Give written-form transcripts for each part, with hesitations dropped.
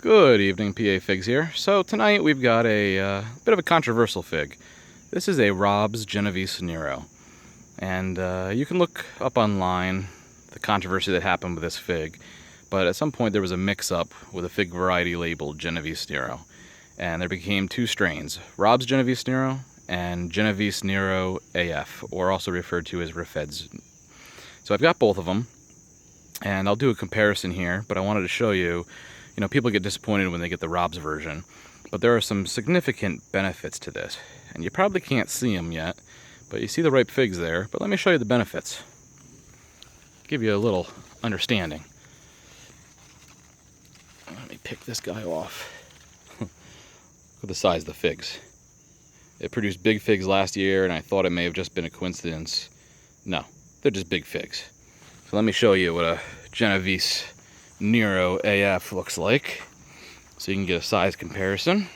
Good evening, PA Figs here. So tonight we've got a bit of a controversial fig. This is a Rob's Genovese Nero. And you can look up online the controversy that happened with this fig. But at some point there was a mix-up with a fig variety labeled Genovese Nero. And there became two strains, Rob's Genovese Nero and Genovese Nero AF, or also referred to as Refeds. So I've got both of them, and I'll do a comparison here, but I wanted to show you, people get disappointed when they get the Rob's version, but there are some significant benefits to this. And you probably can't see them yet, but you see the ripe figs there. But let me show you the benefits. Give you a little understanding. Let me pick this guy off. Look at the size of the figs. It produced big figs last year, and I thought it may have just been a coincidence. No, they're just big figs. So let me show you what a Genovese Nero AF looks like, so you can get a size comparison.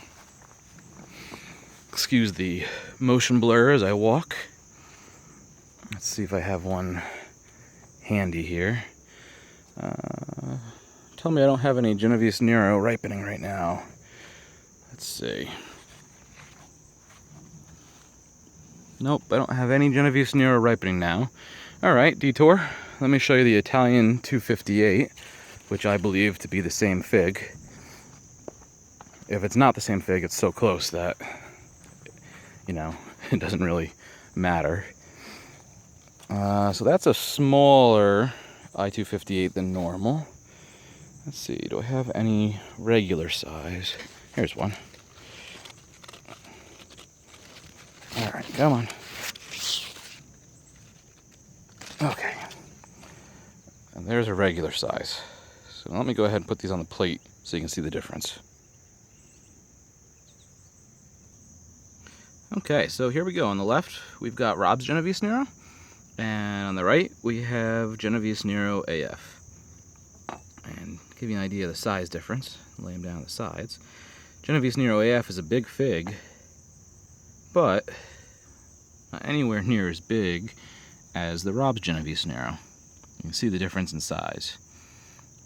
Excuse the motion blur as I walk. Let's see if I have one handy here. Tell me I don't have any Genovese Nero ripening right now. Let's see. Nope, I don't have any Genovese Nero ripening now. Alright, detour. Let me show you the Italian 258, which I believe to be the same fig. If it's not the same fig, it's so close that, it doesn't really matter. So that's a smaller I-258 than normal. Let's see, do I have any regular size? Here's one. Alright, come on. Okay. And there's a regular size. So let me go ahead and put these on the plate so you can see the difference. Okay, so here we go. On the left, we've got Rob's Genovese Nero. And on the right, we have Genovese Nero AF. And to give you an idea of the size difference, lay them down on the sides. Genovese Nero AF is a big fig, but not anywhere near as big as the Rob's Genovese Nero. You can see the difference in size.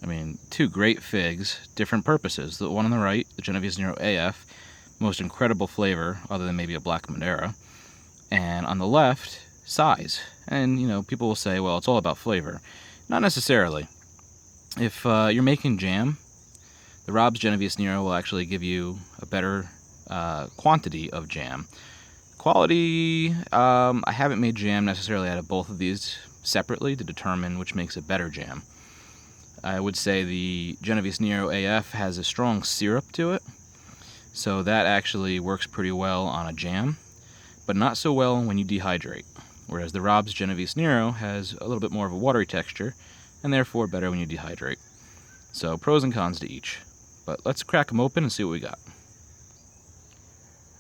I mean, two great figs, different purposes. The one on the right, the Genovese Nero AF, most incredible flavor, other than maybe a black Madeira. And on the left, size. And, people will say, well, it's all about flavor. Not necessarily. If you're making jam, the Rob's Genovese Nero will actually give you a better quantity of jam. Quality, I haven't made jam necessarily out of both of these separately to determine which makes a better jam. I would say the Genovese Nero AF has a strong syrup to it, so that actually works pretty well on a jam, but not so well when you dehydrate, whereas the Rob's Genovese Nero has a little bit more of a watery texture, and therefore better when you dehydrate. So pros and cons to each, but let's crack them open and see what we got.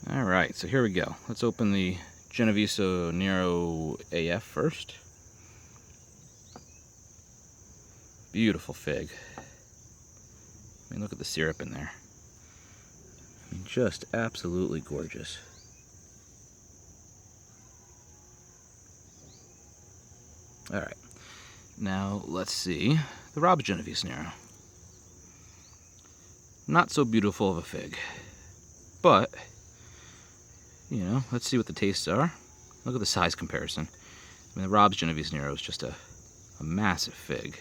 Alright, so here we go. Let's open the Genovese Nero AF first. Beautiful fig. I mean, look at the syrup in there. I mean, just absolutely gorgeous. Alright, now let's see the Rob's Genovese Nero. Not so beautiful of a fig, but, let's see what the tastes are. Look at the size comparison. I mean, the Rob's Genovese Nero is just a massive fig.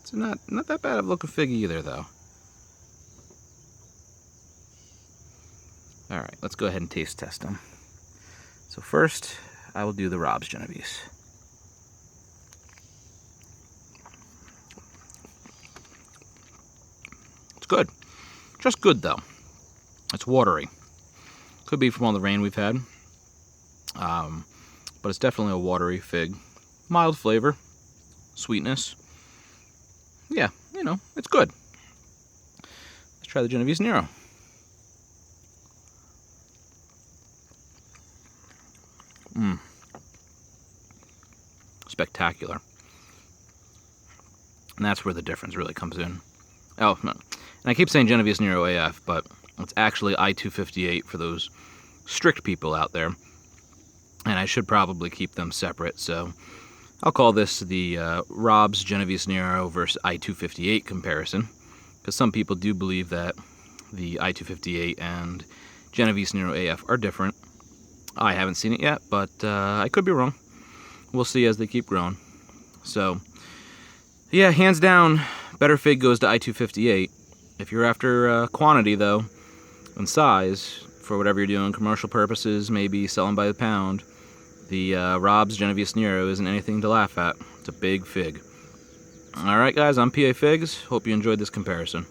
It's not that bad of a looking fig either, though. Alright, let's go ahead and taste test them. So first, I will do the Rob's Genovese. It's good. Just good, though. It's watery. Could be from all the rain we've had. But it's definitely a watery fig. Mild flavor. Sweetness. Yeah, it's good. Let's try the Genovese Nero. Spectacular. And that's where the difference really comes in. Oh, no. And I keep saying Genovese Nero AF, but it's actually I-258 for those strict people out there. And I should probably keep them separate, so I'll call this the Rob's Genovese Nero versus I-258 comparison, because some people do believe that the I-258 and Genovese Nero AF are different. I haven't seen it yet, but I could be wrong. We'll see as they keep growing. So, yeah, hands down, better fig goes to I-258. If you're after quantity, though, and size, for whatever you're doing, commercial purposes, maybe selling by the pound, the Rob's Genovese Nero isn't anything to laugh at. It's a big fig. Alright guys, I'm PA Figs. Hope you enjoyed this comparison.